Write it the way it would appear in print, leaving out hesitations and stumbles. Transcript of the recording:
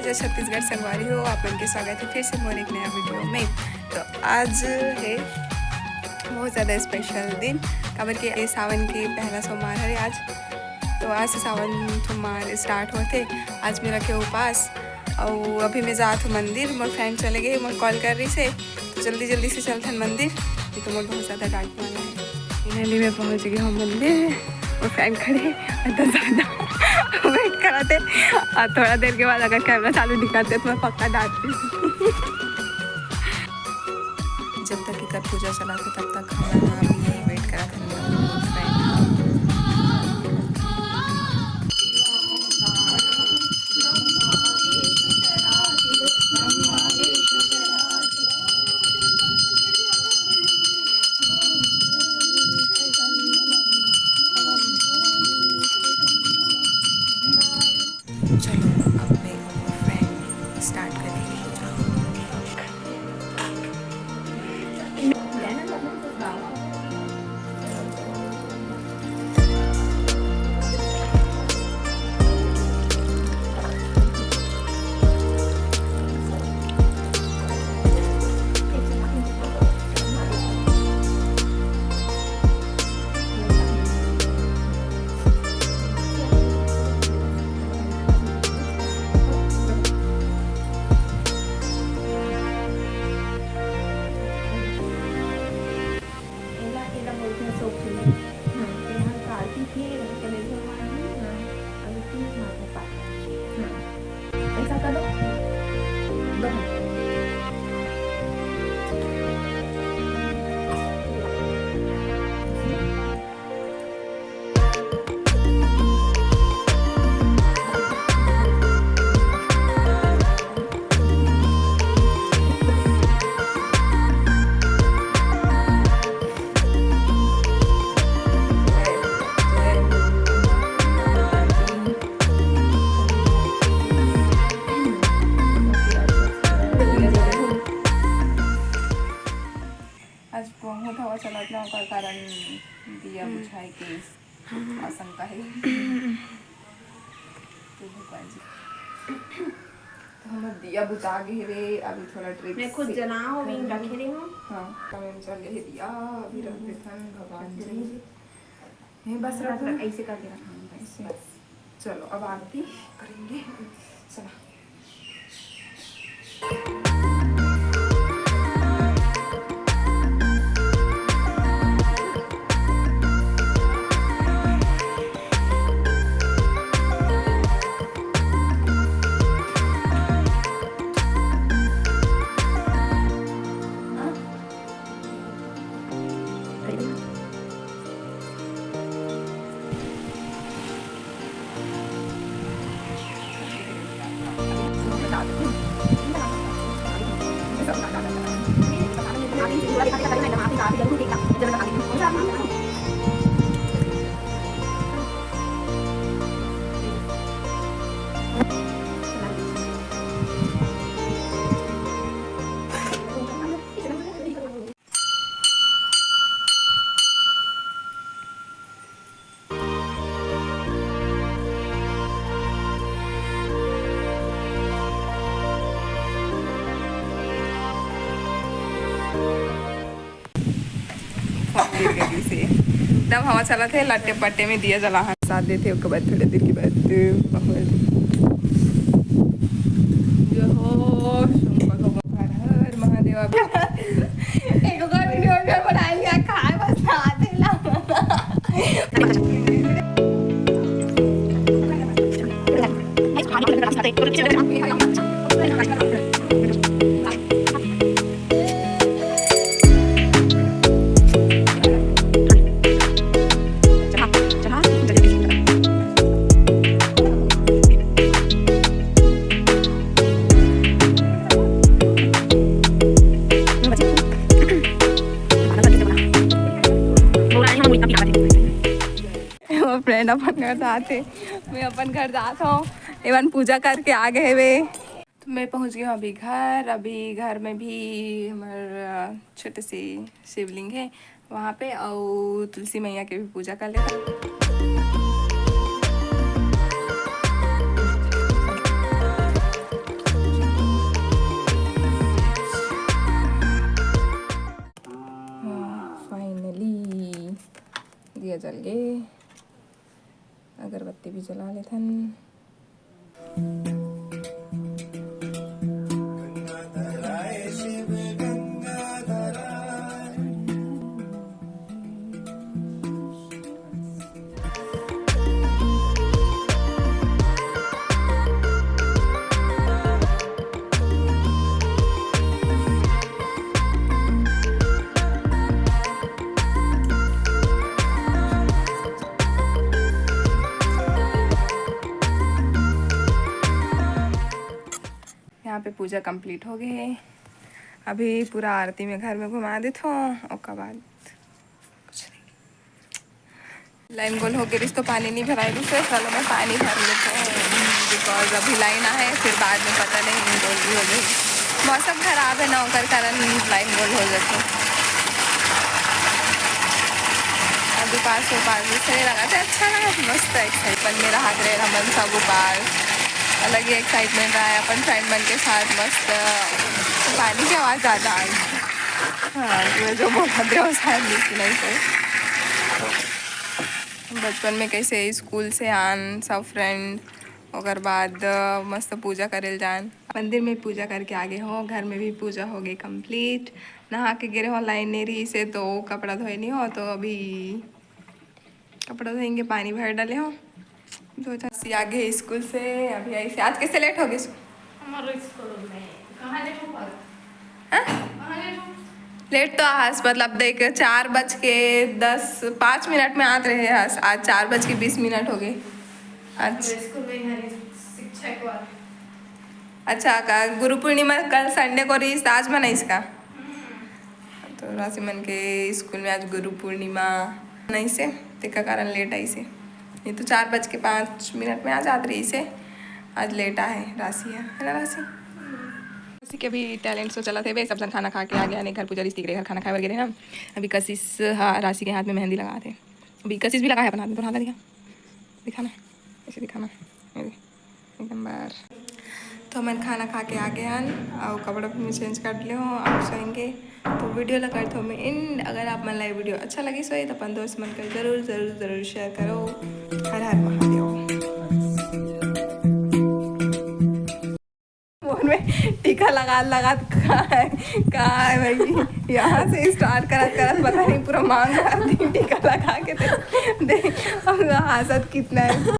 जय छत्तीसगढ़ संगवारी हो। आप लोगों के स्वागत है फिर से मोर एक नया वीडियो में। तो आज है बहुत ज़्यादा स्पेशल दिन, काबर के सावन के पहला सोमवार है आज। तो आज से सावन सोमवार स्टार्ट होते। आज मेरा के उपास और अभी मैं जात हूँ मंदिर। मोर फ्रेंड चले गए, मोर कॉल कर रही से, तो जल्दी से चलते हैं मंदिर। तो मोर बहुत ज़्यादा डांट वाला है। फाइनली मैं पहुँच गई हूँ मंदिर। और फ्रेंड खड़े अंदर ज़्यादा वेट कराते और थोड़ा देर के बाद अगर कैमरा चालू दिखाते तो मैं पक्का डांटती। जब तक इधर पूजा चला था तब तक हमारा भी यही वेट करा था फ्रेंड। चलो अब मैं फ्रेंड स्टार्ट करेंगे पूजा। आज बहुत हवा चलत ना, ओकर कारण दिया बुझाए के आशंका है। तो हम दिया बुझा गए रे। अभी थोड़ा ट्रिप मैं खुद जलाऊं अभी रखे रही हूं। हाँ कमेंट चल गए दिया अभी रख देथन भगवान के लिए। नहीं बस रख ऐसे करके रखा ऐसे। चलो अब आरती करेंगे। चला से एकदम हवा चला थे। लट्टे पट्टे में दिया जला साथ देते। उसके बाद थोड़ी देर के बाद हर महादेव। एक और वीडियो बनाएंगे खाए बस फ्रेंड अपन घर जाते। मैं अपन घर जाता हूँ। एवन पूजा करके आ गए वे। तो मैं पहुँच गई हूँ अभी घर। अभी घर में भी हमारा छोटे सी शिवलिंग है वहाँ पे, और तुलसी मैया के भी पूजा कर लेता। भी जला लेथन। यहाँ पे पूजा कंप्लीट हो गई है। अभी पूरा आरती में घर में घुमा देता हूँ और के बाद कुछ नहीं। लाइन गोल हो गई तो पानी नहीं भराई दूसरे चलो मैं पानी भर लेता हूँ बिकॉज अभी लाइन आए फिर बाद में पता नहीं गोल भी हो गई। मौसम खराब है ना होकर कारण लाइन गोल हो जाती। अभी पास से लगा था अच्छा लगा मस्त एक्साइटमेंट मेरा हाथ रहे रमन सा गोपाल अलग ही एक्साइटमेंट रहा है अपन फ्रेंड बन के साथ मस्त। पानी की आवाज़ ज़्यादा आई। हाँ मैं जो बोल रहे हो शायद नहीं से बचपन में कैसे स्कूल से आन सब फ्रेंड और बाद मस्त पूजा करे जान। मंदिर में पूजा करके आगे हो घर में भी पूजा हो गई कंप्लीट। नहा के गिरे हो लाइन नहीं रही से तो कपड़ा धोए नहीं हो तो अभी कपड़ा धोएंगे पानी भर डाले हो दो चार आगे स्कूल से अभी ऐसे आज कैसे लेट हो गई हमारे स्कूल में कहाँ लेट हो पा लेट तो आज मतलब देख 4:10 में आते रहे आज 4:20 हो गए आज स्कूल में हमारी शिक्षक वाला। अच्छा का गुरु पूर्णिमा कल संडे को रही आज मना इसका तो राशिमन के स्कूल में आज गुरु पूर्णिमा नहीं से का कारण लेट आई से ये तो 4:05 में आ जाती रही से आज लेट आए राशि है ना राशि के भी टैलेंट सो चला थे वे सब जन खाना खा के आ गया नहीं घर पूजा रिश्ते घर खाना खाए वगैरह ना। अभी कशिश हाँ राशि के हाथ में मेहंदी लगा थे अभी कशिश भी लगाया अपना हाथ में तो दिखा दिखाना ऐसे दिखाना एक नंबर। तो मैं खाना खा के आ गए हैं और कपड़ा भी चेंज कर लिया हूँ आप सोएंगे तो वीडियो लगा तो मैं इन अगर आप मन लाइव वीडियो अच्छा लगी सोए तो अपन दोस्त मन कर ज़रूर शेयर करो। हर हर महादेव। फोन में टीका लगा कहाँ है भाई यहाँ से स्टार्ट करा पता नहीं पूरा मांग टीका लगा के दे हासत कितना है।